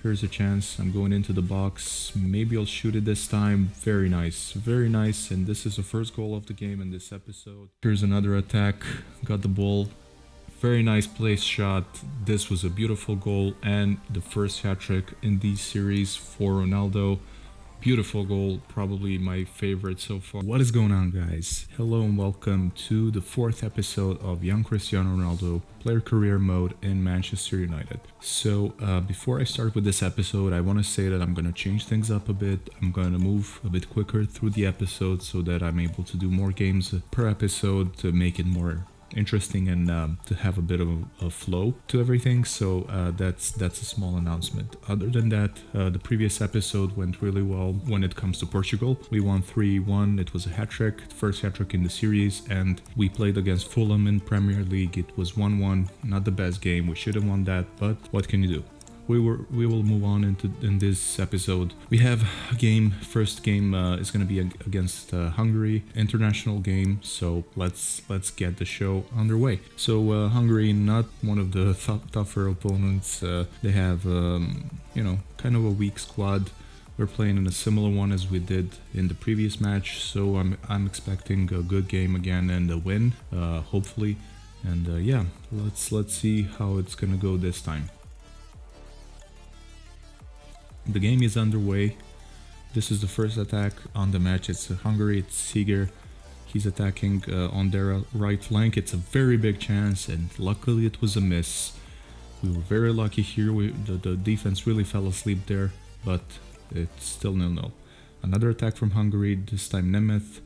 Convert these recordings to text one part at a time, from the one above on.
Here's a chance. I'm going into the box. Maybe I'll shoot it this time. Very nice. Very nice. And this is the first goal of the game in this episode. Here's another attack. Got the ball. Very nice place shot. This was a beautiful goal and the first hat-trick in the series for Ronaldo. Beautiful goal, probably my favorite so far. What is going on, guys? Hello and welcome to the 4th episode of young Cristiano Ronaldo player career mode in Manchester United. So before I start with this episode, I want to say that I'm going to change things up a bit. I'm going to move a bit quicker through the episode so that I'm able to do more games per episode to make it more interesting and to have a bit of a flow to everything. So that's a small announcement. Other than that, the previous episode went really well when it comes to Portugal. We won 3-1. It was a hat-trick, first hat-trick in the series, and we played against Fulham in Premier League. It was 1-1, not the best game. We should have won that, but what can you do? We will move on in this episode. We have a game. First game is going to be against Hungary, international game. So let's get the show underway. So Hungary, not one of the tougher opponents. They have kind of a weak squad. We're playing in a similar one as we did in the previous match. So I'm expecting a good game again and a win, hopefully. And let's see how it's gonna go this time. The game is underway. This is the first attack on the match. It's Hungary, it's Seeger. He's attacking on their right flank. It's a very big chance, and luckily it was a miss. We were very lucky here. The defense really fell asleep there, but it's still 0-0. Another attack from Hungary, this time Nemeth.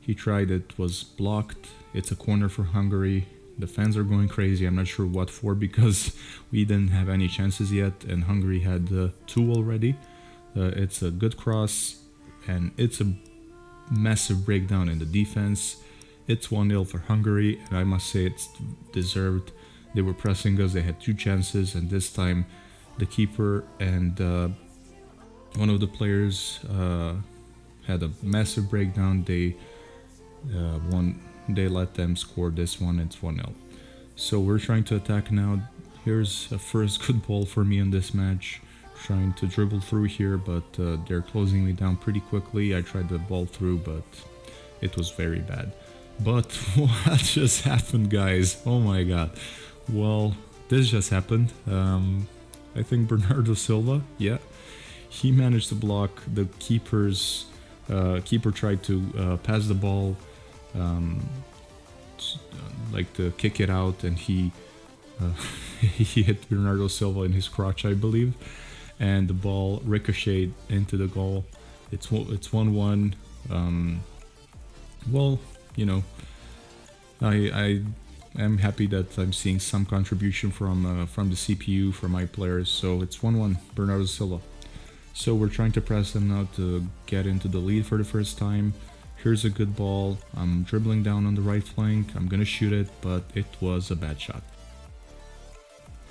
He tried, it was blocked. It's a corner for Hungary. The fans are going crazy. I'm not sure what for because we didn't have any chances yet and Hungary had 2 already. It's a good cross and it's a massive breakdown in the defense. It's 1-0 for Hungary and I must say it's deserved. They were pressing us. They had 2 chances and this time the keeper and one of the players had a massive breakdown. They let them score this one. It's 1-0. So we're trying to attack now. Here's a first good ball for me in this match. Trying to dribble through here, but they're closing me down pretty quickly. I tried the ball through, but it was very bad. But what just happened, guys? Oh my god. Well, this just happened. I think Bernardo Silva, yeah. He managed to block the keeper's... keeper tried to pass the ball like to kick it out and he he hit Bernardo Silva in his crotch, I believe, and the ball ricocheted into the goal. It's 1-1. Well, I am happy that I'm seeing some contribution from the CPU for my players. So it's 1-1 Bernardo Silva. So we're trying to press them now to get into the lead for the first time. Here's a good ball. I'm dribbling down on the right flank. I'm gonna shoot it, but it was a bad shot.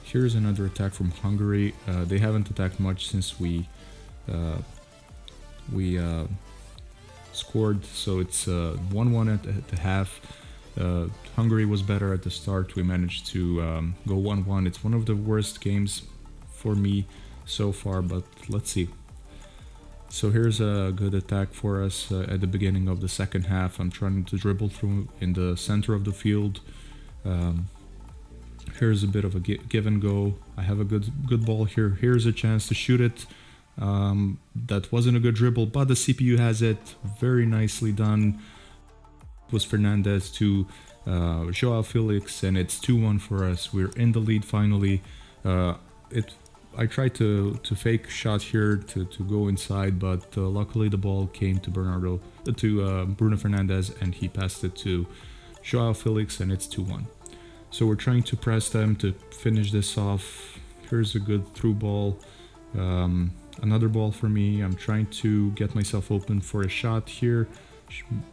Here's another attack from Hungary. They haven't attacked much since we scored, so it's 1-1 at the half. Hungary was better at the start. We managed to go 1-1. It's one of the worst games for me so far, but let's see. So here's a good attack for us at the beginning of the second half. I'm trying to dribble through in the center of the field. Here's a bit of a give and go. I have a good ball here. Here's a chance to shoot it. That wasn't a good dribble, but the CPU has it. Very nicely done. It was Fernandez to Joao Felix, and it's 2-1 for us. We're in the lead finally. I tried to fake shot here to go inside, but luckily the ball came to Bruno Fernandez and he passed it to Joao Felix and it's 2-1. So we're trying to press them to finish this off. Here's a good through ball. Another ball for me. I'm trying to get myself open for a shot here.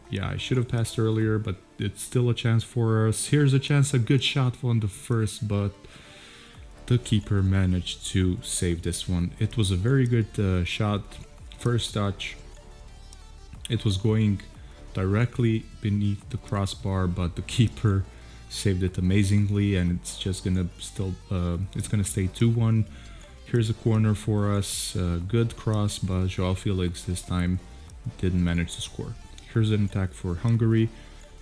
Yeah, I should have passed earlier, but it's still a chance for us. Here's a chance, a good shot on the first, but the keeper managed to save this one. It was a very good shot, first touch. It was going directly beneath the crossbar, but the keeper saved it amazingly, and it's just gonna stay 2-1. Here's a corner for us. Good cross, but Joao Felix this time didn't manage to score. Here's an attack for Hungary.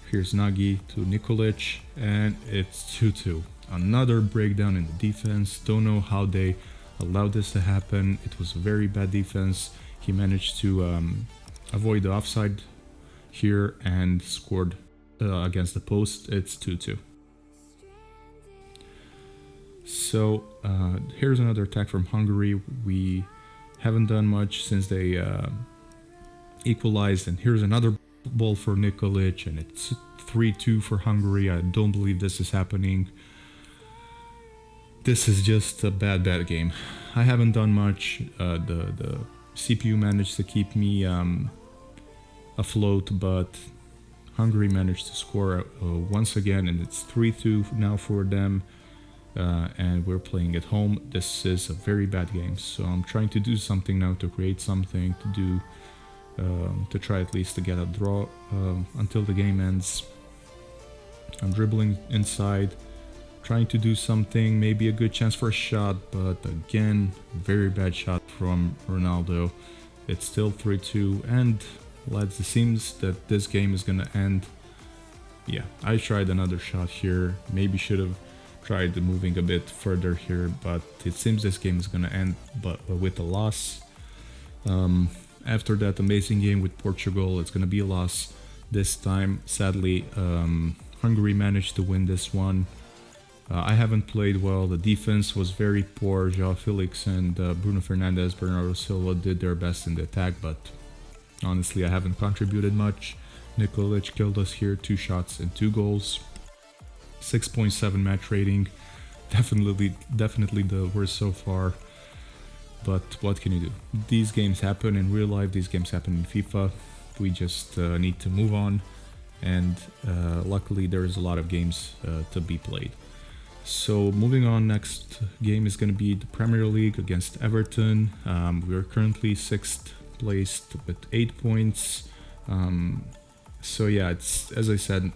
Here's Nagy to Nikolic, and it's 2-2. Another breakdown in the defense. Don't know how they allowed this to happen. It was a very bad defense. He managed to avoid the offside here and scored against the post. It's 2-2. So here's another attack from Hungary. We haven't done much since they equalized, and here's another ball for Nikolic, and it's 3-2 for Hungary. I don't believe this is happening. This is just a bad game. I haven't done much. The CPU managed to keep me afloat, but Hungary managed to score once again, and it's 3-2 now for them. And we're playing at home. This is a very bad game, so I'm trying to do something now to create something to do, to try at least to get a draw until the game ends. I'm dribbling inside, trying to do something, maybe a good chance for a shot, but again, very bad shot from Ronaldo. It's still 3-2, and lads, it seems that this game is gonna end. Yeah, I tried another shot here, maybe should have tried moving a bit further here, but it seems this game is gonna end but with a loss. After that amazing game with Portugal, it's gonna be a loss this time. Sadly, Hungary managed to win this one. I haven't played well. The defense was very poor. Joao Felix and Bruno Fernandes, Bernardo Silva did their best in the attack, but honestly, I haven't contributed much. Nikolic killed us here, 2 shots and 2 goals. 6.7 match rating. Definitely the worst so far. But what can you do? These games happen in real life. These games happen in FIFA. We just need to move on. And luckily, there's a lot of games to be played. So moving on, next game is going to be the Premier League against Everton. We are currently 6th placed with 8 points. So yeah, it's, as I said,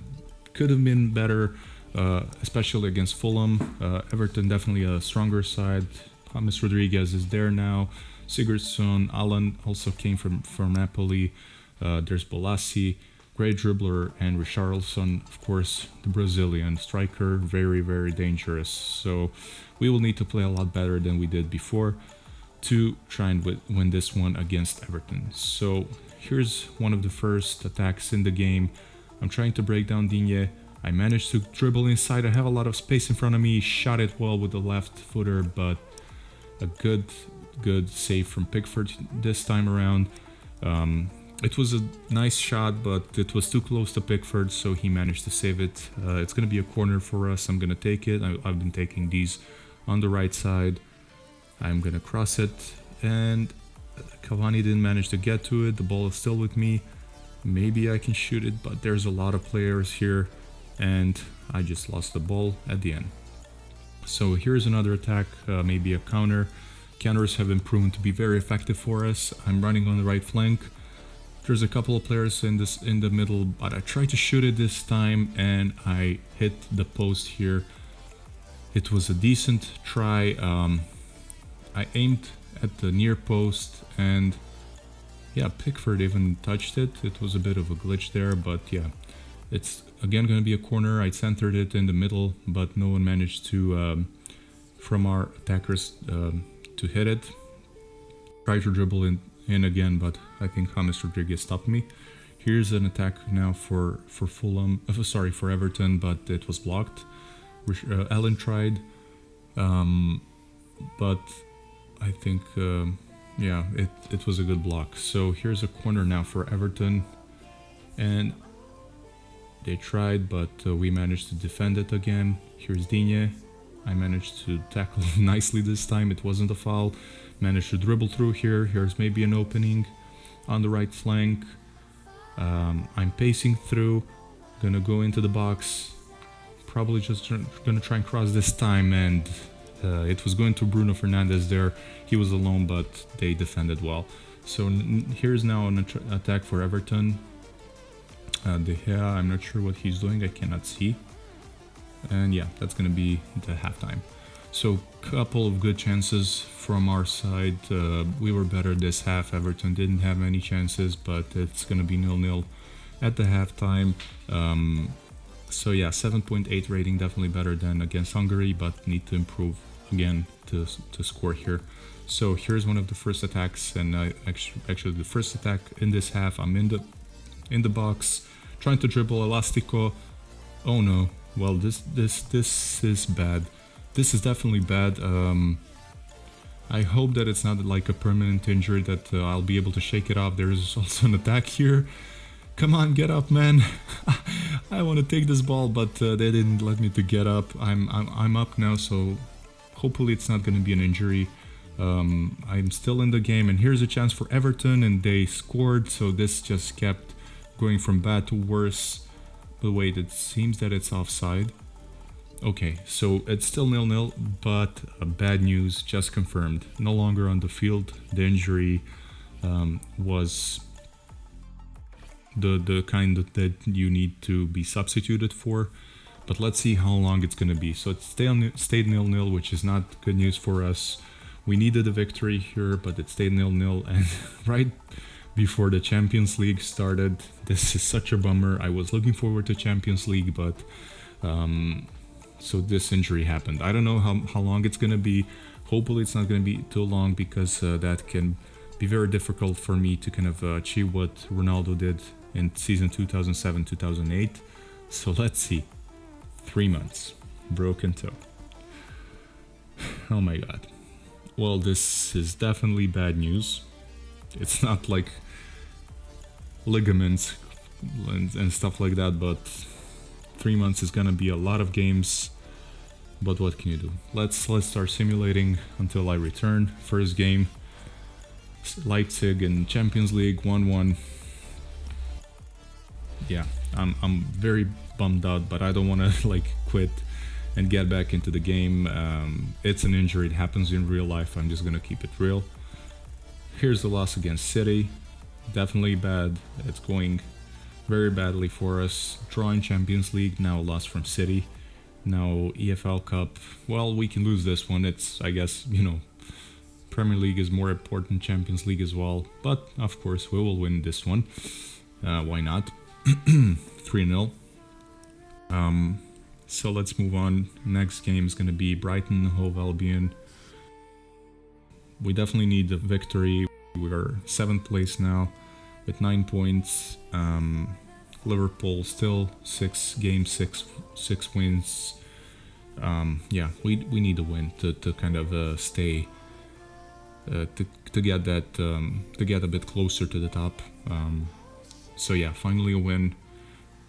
could have been better, especially against Fulham. Everton definitely a stronger side. James Rodriguez is there now. Sigurdsson, Alan also came from Napoli. There's Bolassi, great dribbler, and Richarlison, of course, the Brazilian striker, very dangerous. So we will need to play a lot better than we did before to try and win this one against Everton. So here's one of the first attacks in the game. I'm trying to break down Digne. I managed to dribble inside. I have a lot of space in front of me. Shot it well with the left footer, but a good save from Pickford this time around. It was a nice shot, but it was too close to Pickford, so he managed to save it. It's going to be a corner for us. I'm going to take it. I've been taking these on the right side. I'm going to cross it, and Cavani didn't manage to get to it. The ball is still with me. Maybe I can shoot it, but there's a lot of players here, and I just lost the ball at the end. So here's another attack, maybe a counter. Counters have been proven to be very effective for us. I'm running on the right flank. There's a couple of players in the middle, but I tried to shoot it this time and I hit the post here. It was a decent try. I aimed at the near post, and yeah, Pickford even touched it. It was a bit of a glitch there, but yeah, it's again going to be a corner. I centered it in the middle, but no one managed to, from our attackers, to hit it. Tried to dribble in again, but I think James Rodriguez stopped me. Here's an attack now for Fulham, for Everton, but it was blocked. Allen tried, but I think yeah, it was a good block. So here's a corner now for Everton, and they tried, but we managed to defend it again. Here's Digne. I managed to tackle nicely this time. It wasn't a foul. Managed to dribble through here. Here's maybe an opening on the right flank. I'm pacing through. Gonna go into the box. Probably just gonna try and cross this time, and it was going to Bruno Fernandes there. He was alone, but they defended well. So here's now an attack for Everton. De Gea, I'm not sure what he's doing. I cannot see. And yeah, that's gonna be the halftime. So couple of good chances from our side. We were better this half. Everton didn't have any chances, but it's gonna be 0-0 at the halftime. So yeah, 7.8 rating, definitely better than against Hungary, but need to improve again to score here. So here's one of the first attacks, and actually the first attack in this half. I'm in the box, trying to dribble Elastico. Oh no! Well, this is bad. This is definitely bad. I hope that it's not like a permanent injury, that I'll be able to shake it off. There's also an attack here. Come on, get up, man! I want to take this ball, but they didn't let me to get up. I'm up now, so hopefully it's not going to be an injury. I'm still in the game, and here's a chance for Everton, and they scored. So this just kept going from bad to worse. But wait, it seems that it's offside. Okay, so it's still 0-0, but bad news just confirmed. No longer on the field. The injury was the kind that you need to be substituted for. But let's see how long it's going to be. So it stayed 0-0, which is not good news for us. We needed a victory here, but it stayed 0-0. And right before the Champions League started, this is such a bummer. I was looking forward to Champions League, but so this injury happened. I don't know how long it's going to be. Hopefully it's not going to be too long, because that can be very difficult for me to kind of achieve what Ronaldo did in season 2007-2008. So let's see. 3 months. Broken toe. Oh my god. Well, this is definitely bad news. It's not like ligaments and stuff like that, but 3 months is gonna be a lot of games. But what can you do? Let's start simulating until I return. First game, Leipzig in Champions League, 1-1. Yeah, I'm very bummed out, but I don't want to like quit and get back into the game. It's an injury, it happens in real life. I'm just gonna keep it real. Here's the loss against City. Definitely bad. It's going very badly for us. Draw in Champions League, now loss from City. Now EFL Cup. Well, we can lose this one. It's, I guess, you know, Premier League is more important, Champions League as well. But of course we will win this one. Why not? 3-0. So let's move on. Next game is going to be Brighton Hove Albion. We definitely need a victory. We are 7th place now with 9 points. Liverpool still 6 games, 6 wins. Yeah, we need a win to kind of stay to get that to get a bit closer to the top. So yeah, finally a win.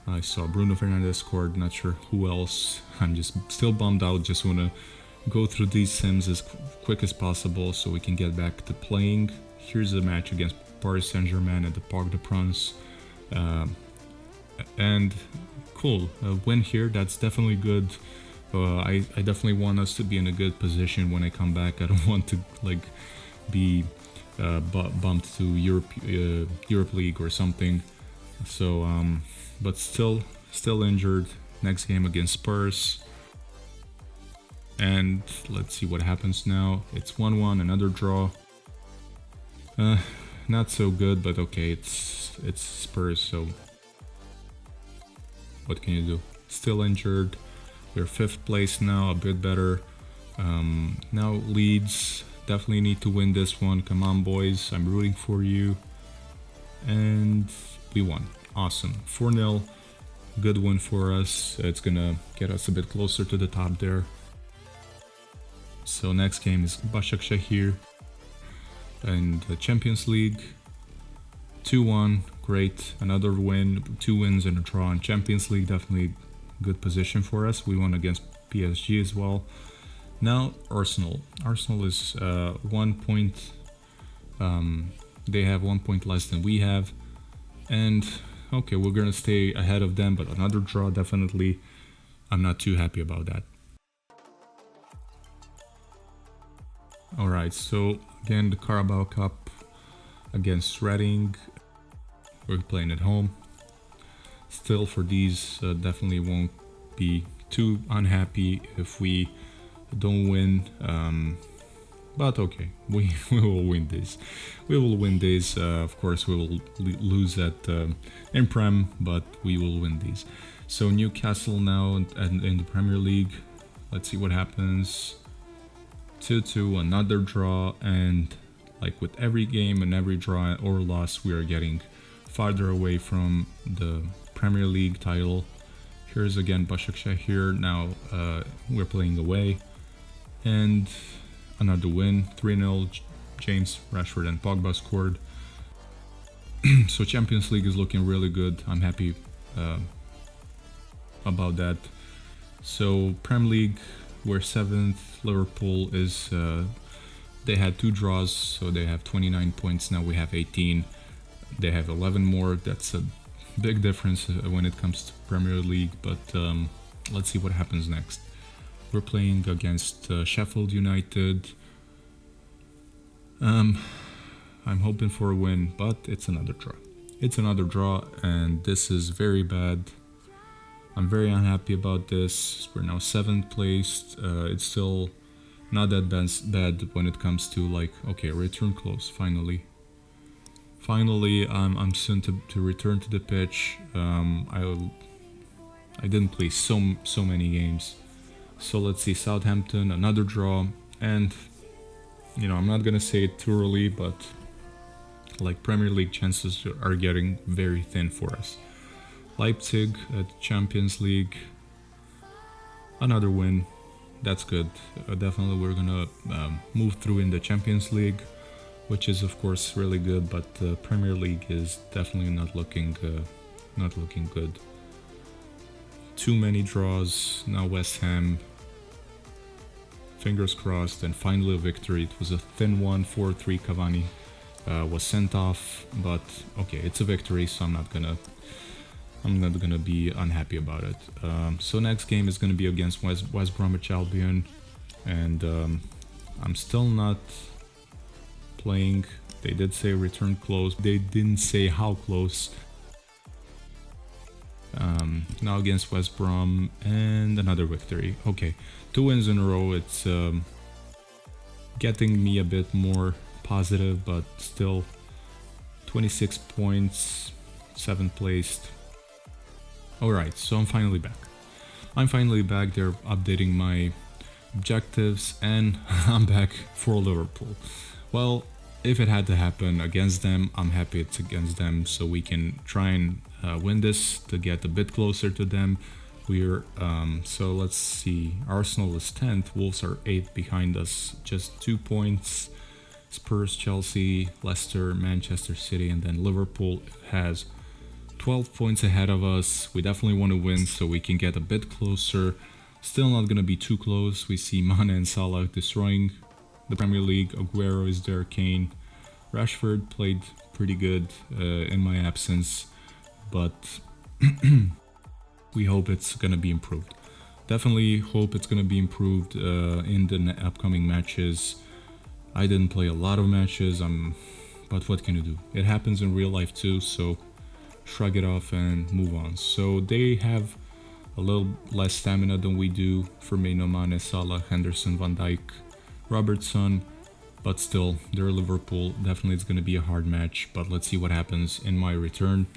I saw Bruno Fernandes scored, not sure who else. I'm just still bummed out, just want to go through these sims as quick as possible so we can get back to playing. Here's a match against Paris Saint-Germain at the Parc des Princes. And cool, a win here, that's definitely good. I definitely want us to be in a good position when I come back. I don't want to like be bumped to Europe League or something. So but still injured. Next game against Spurs, and let's see what happens now. It's 1-1, another draw. Not so good, but okay, it's Spurs, so what can you do? Still injured. We're 5th place now, a bit better. Now Leeds, definitely need to win this one. Come on, boys, I'm rooting for you. And we won. Awesome. 4-0. Good win for us. It's gonna get us a bit closer to the top there. So next game is Başakşehir and the Champions League. 2-1. Great. Another win. 2 wins and a draw in Champions League. Definitely good position for us. We won against PSG as well. Now Arsenal. Arsenal is 1 point. They have 1 point less than we have. And okay, we're gonna stay ahead of them, but another draw, definitely. I'm not too happy about that. Alright, so again, the Carabao Cup against Reading. We're playing at home. Still, for these, definitely won't be too unhappy if we don't win. But okay, we will win this. We will win this. Of course, we will lose at in Prem, but we will win these. So Newcastle now in the Premier League. Let's see what happens. 2-2, another draw, and like with every game and every draw or loss, we are getting farther away from the Premier League title. Here's again Başakşehir here. Now we're playing away, and another win, 3-0. James, Rashford and Pogba scored. So Champions League is looking really good. I'm happy about that. So Prem League, we're 7th. Liverpool is, they had 2 draws, so they have 29 points. Now we have 18. They have 11 more. That's a big difference when it comes to Premier League, but let's see what happens next. We're playing against Sheffield United. I'm hoping for a win, but it's another draw. It's another draw, and this is very bad. I'm very unhappy about this. We're now 7th placed. It's still not that bad when it comes to like, okay, return close, finally. Finally, I'm soon to return to the pitch. I didn't play so many games. So let's see, Southampton, another draw, and you know, I'm not gonna say it too early, but like Premier League chances are getting very thin for us. Leipzig at Champions League, another win, that's good. Definitely we're gonna move through in the Champions League, which is of course really good, but the Premier League is definitely not looking good. Too many draws. Now West Ham, fingers crossed, and finally a victory. It was a thin one, 4-3. Cavani was sent off, but okay, it's a victory, so I'm not gonna be unhappy about it. So next game is gonna be against West Bromwich Albion, and I'm still not playing. They did say return close. They didn't say how close. Now against West Brom, and another victory. Okay, 2 wins in a row. It's getting me a bit more positive, but still 26 points, 7th placed. Alright, so I'm finally back. They're updating my objectives, and I'm back for Liverpool. Well, if it had to happen against them, I'm happy it's against them, so we can try and win this to get a bit closer to them. We're so let's see. Arsenal is 10th, Wolves are 8th behind us, just 2 points. Spurs, Chelsea, Leicester, Manchester City, and then Liverpool has 12 points ahead of us. We definitely want to win so we can get a bit closer. Still not gonna be too close. We see Mane and Salah destroying the Premier League. Aguero is there, Kane. Rashford played pretty good in my absence, but we hope it's gonna be improved. Definitely hope it's gonna be improved in the upcoming matches. I didn't play a lot of matches, but what can you do? It happens in real life too, so shrug it off and move on. So they have a little less stamina than we do. Firmino, Mane, Salah, Henderson, Van Dijk, Robertson, but still, they're Liverpool. Definitely it's going to be a hard match, but let's see what happens in my return.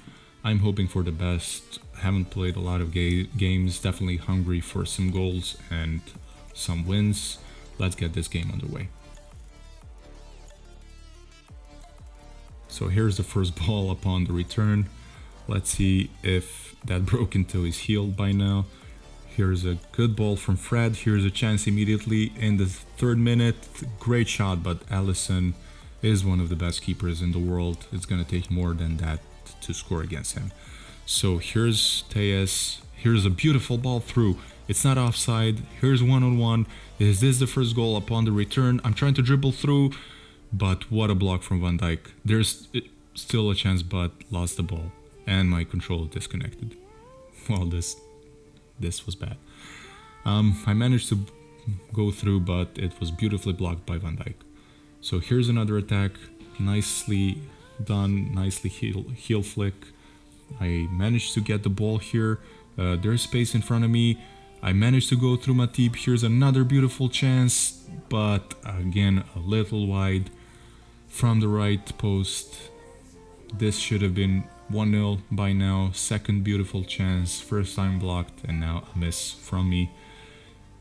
I'm hoping for the best. Haven't played a lot of games, definitely hungry for some goals and some wins. Let's get this game underway. So here's the first ball upon the return. Let's see if that broken toe is healed by now. Here's a good ball from Fred. Here's a chance immediately in the 3rd minute. Great shot, but Alisson is one of the best keepers in the world. It's going to take more than that to score against him. So here's Tejas. Here's a beautiful ball through. It's not offside. Here's 1-on-1. Is this the first goal upon the return? I'm trying to dribble through, but what a block from Van Dijk. There's still a chance, but lost the ball. And my controller disconnected. Well, this was bad. I managed to go through, but it was beautifully blocked by Van Dijk. So here's another attack. Nicely done. Nicely heel flick. I managed to get the ball here. There's space in front of me. I managed to go through Matip. Here's another beautiful chance, but again, a little wide from the right post. This should have been 1-0 by now. Second beautiful chance, first time blocked, and now a miss from me.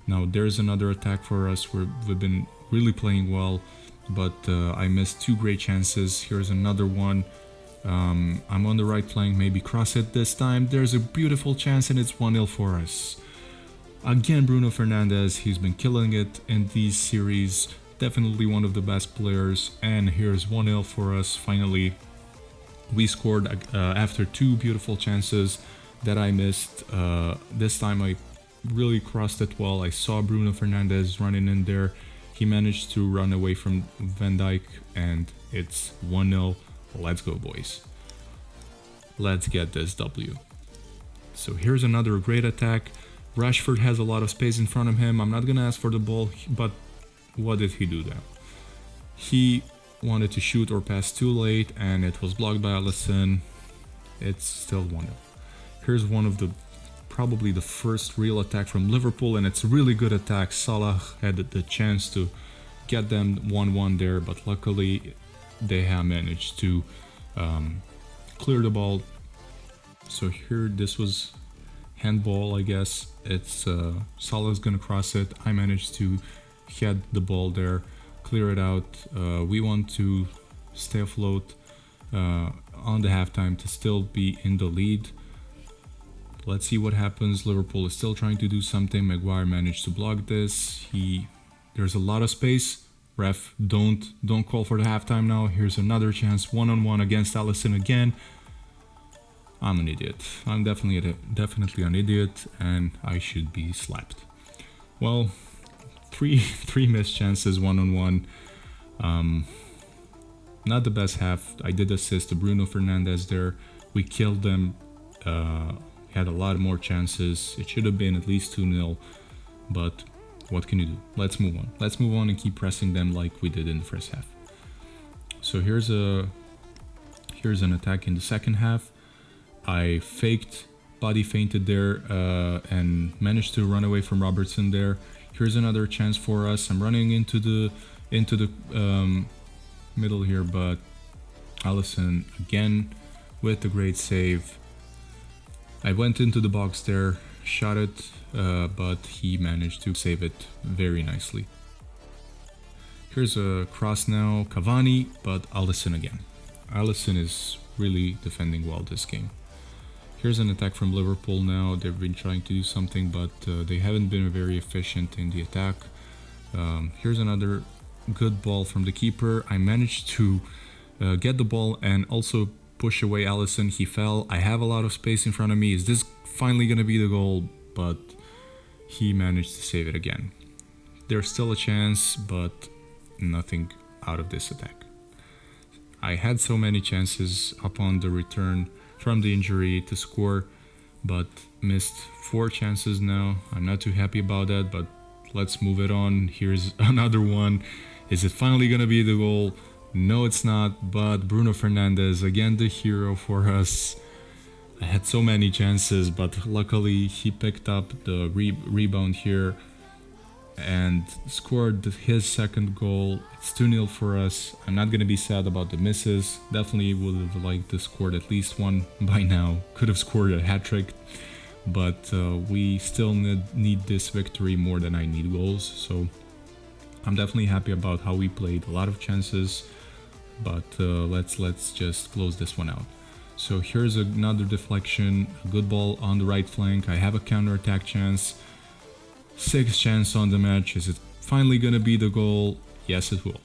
Now there's another attack for us. We've been really playing well, but I missed two great chances. Here's another one. I'm on the right flank, maybe cross it this time. There's a beautiful chance and it's 1-0 for us. Again, Bruno Fernandes, he's been killing it in these series. Definitely one of the best players. And here's 1-0 for us. Finally, we scored after two beautiful chances that I missed. This time I really crossed it well. I saw Bruno Fernandes running in there. He managed to run away from Van Dijk and it's 1-0. Let's go, boys. Let's get this W. So here's another great attack. Rashford has a lot of space in front of him. I'm not gonna ask for the ball, but what did he do now? He wanted to shoot or pass too late and it was blocked by Alisson. It's still 1-0. Here's one of the probably the first real attack from Liverpool, and it's a really good attack. Salah had the chance to get them 1-1 there, but luckily they have managed to clear the ball. So here, this was handball, I guess. It's Salah's gonna cross it. I managed to head the ball there, clear it out. We want to stay afloat on the halftime to still be in the lead. Let's see what happens. Liverpool is still trying to do something. Maguire managed to block this. There's a lot of space. Ref, don't call for the halftime now. Here's another chance, one-on-one against Alisson again. I'm an idiot. I'm definitely an idiot, and I should be slapped. Well, three missed chances, one-on-one. Not the best half. I did assist to Bruno Fernandes there. We killed them. Had a lot more chances. It should have been at least 2-0, but what can you do? Let's move on. Let's move on and keep pressing them like we did in the first half. So here's an attack in the second half. I body feinted there, and managed to run away from Robertson there. Here's another chance for us. I'm running into the middle here, but Alisson again with a great save. I went into the box there, shot it, but he managed to save it very nicely. Here's a cross now, Cavani, but Alisson again. Alisson is really defending well this game. Here's an attack from Liverpool now. They've been trying to do something, but they haven't been very efficient in the attack. Here's another good ball from the keeper. I managed to get the ball and also push away Alisson. He fell. I have a lot of space in front of me. Is this finally going to be the goal? But he managed to save it again. There's still a chance, but nothing out of this attack. I had so many chances upon the return from the injury to score, but missed 4 chances now. I'm not too happy about that, but let's move it on. Here's another one. Is it finally gonna be the goal? No, it's not, but Bruno Fernandes, again the hero for us. I had so many chances, but luckily he picked up the rebound here and scored his second goal. It's 2-0 for us. I'm not gonna be sad about the misses. Definitely would have liked to scored at least one by now. Could have scored a hat-trick, but we still need this victory more than I need goals. So I'm definitely happy about how we played. A lot of chances, but let's just close this one out. So here's another deflection, a good ball on the right flank. I have a counter-attack chance. 6th chance on the match. Is it finally gonna be the goal? Yes, it will.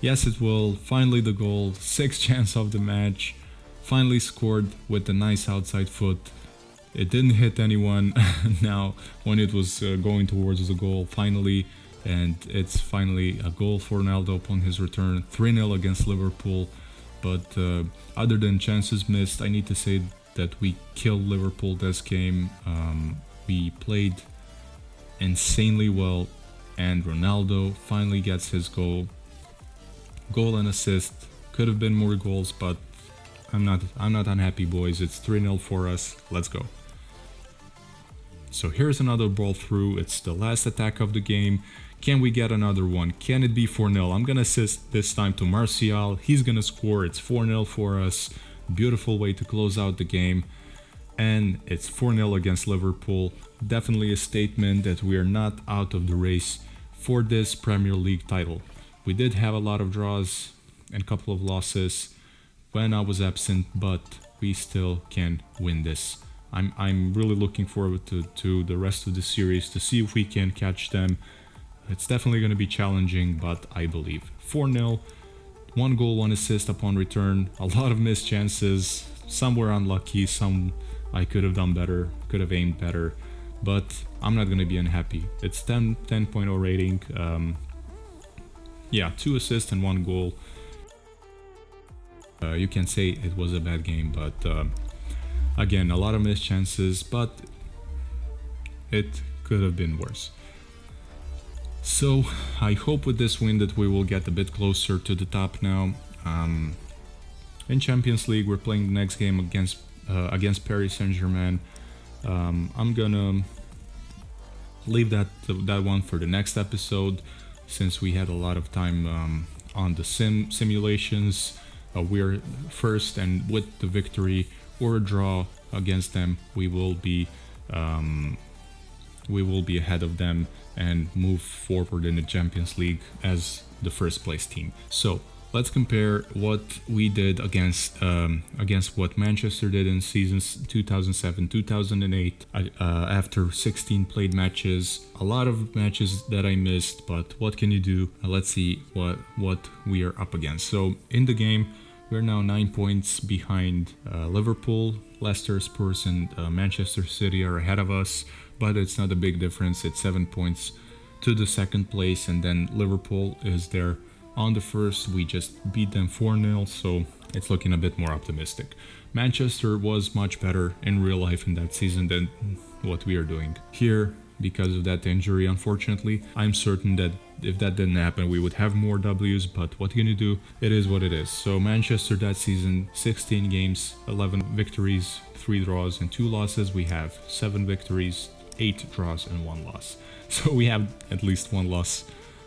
Yes, it will. Finally the goal. 6th chance of the match. Finally scored with a nice outside foot. It didn't hit anyone now when it was going towards the goal finally, and it's finally a goal for Ronaldo upon his return. 3-0 against Liverpool. But other than chances missed, I need to say that we killed Liverpool this game. We played insanely well, and Ronaldo finally gets his goal and assist. Could have been more goals, but I'm not unhappy, boys. It's 3-0 for us. Let's go. So here's another ball through. It's the last attack of the game. Can we get another one? Can it be 4-0? I'm gonna assist this time to Martial. He's gonna score. It's 4-0 for us. Beautiful way to close out the game. And it's 4-0 against Liverpool. Definitely a statement that we are not out of the race for this Premier League title. We did have a lot of draws and a couple of losses when I was absent, but we still can win this. I'm really looking forward to the rest of the series to see if we can catch them. It's definitely going to be challenging, but I believe. 4-0, 1 goal, 1 assist upon return. A lot of missed chances. Some were unlucky, some I could have done better, could have aimed better, but I'm not going to be unhappy. It's 10.0 rating. Yeah, 2 assists and 1 goal. You can say it was a bad game, but again, a lot of missed chances, but it could have been worse. So I hope with this win that we will get a bit closer to the top now. In Champions League, we're playing the next game against Paris Saint-Germain. I'm gonna leave that one for the next episode, since we had a lot of time on the simulations. We're first, and with the victory or a draw against them, we will be ahead of them and move forward in the Champions League as the first place team. So let's compare what we did against what Manchester did in seasons 2007-2008. After 16 played matches, a lot of matches that I missed, but what can you do? Let's see what we are up against. So in the game, we're now 9 points behind Liverpool. Leicester, Spurs, and Manchester City are ahead of us, but it's not a big difference. It's 7 points to the second place, and then Liverpool is there on the first. We just beat them 4-0, so it's looking a bit more optimistic. Manchester was much better in real life in that season than what we are doing here because of that injury, unfortunately. I'm certain that if that didn't happen, we would have more W's, but what can you do? It is what it is. So Manchester that season, 16 games, 11 victories, 3 draws, and 2 losses. We have 7 victories, 8 draws, and 1 loss. So we have at least 1 loss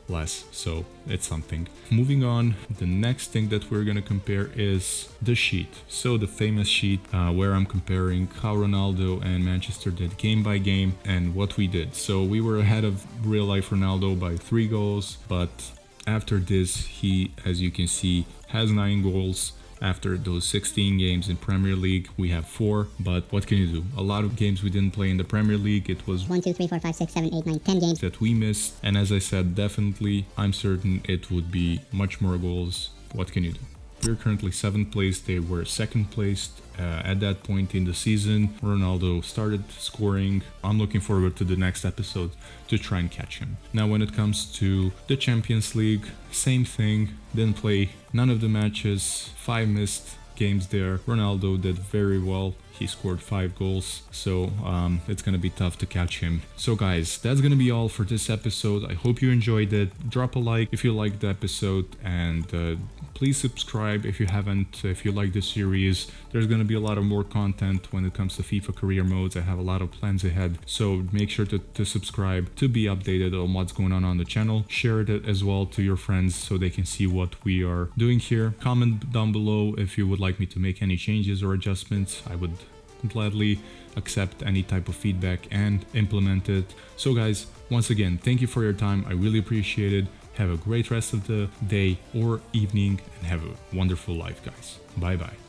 less, so it's something. Moving on, the next thing that we're gonna compare is the sheet. So the famous sheet where I'm comparing how Ronaldo and Manchester did game by game and what we did. So we were ahead of real life Ronaldo by 3 goals, but after this, he, as you can see, has 9 goals. After those 16 games in Premier League, we have 4, but what can you do? A lot of games we didn't play in the Premier League. It was 1, 2, 3, 4, 5, 6, 7, 8, 9, 10 games that we missed, and as I said, definitely, I'm certain it would be much more goals. What can you do? We're currently 7th place. They were 2nd placed at that point in the season. Ronaldo started scoring. I'm looking forward to the next episode to try and catch him. Now, when it comes to the Champions League, same thing. Didn't play none of the matches. 5 missed games there. Ronaldo did very well. He scored 5 goals, so it's gonna be tough to catch him. So guys, that's gonna be all for this episode. I hope you enjoyed it. Drop a like if you liked the episode, and please subscribe if you haven't. If you like this series, there's gonna be a lot of more content when it comes to FIFA career modes. I have a lot of plans ahead, so make sure to subscribe to be updated on what's going on the channel. Share it as well to your friends so they can see what we are doing here. Comment down below if you would like me to make any changes or adjustments. I would gladly accept any type of feedback and implement it. So guys, once again, thank you for your time. I really appreciate it. Have a great rest of the day or evening, and have a wonderful life, guys. Bye bye.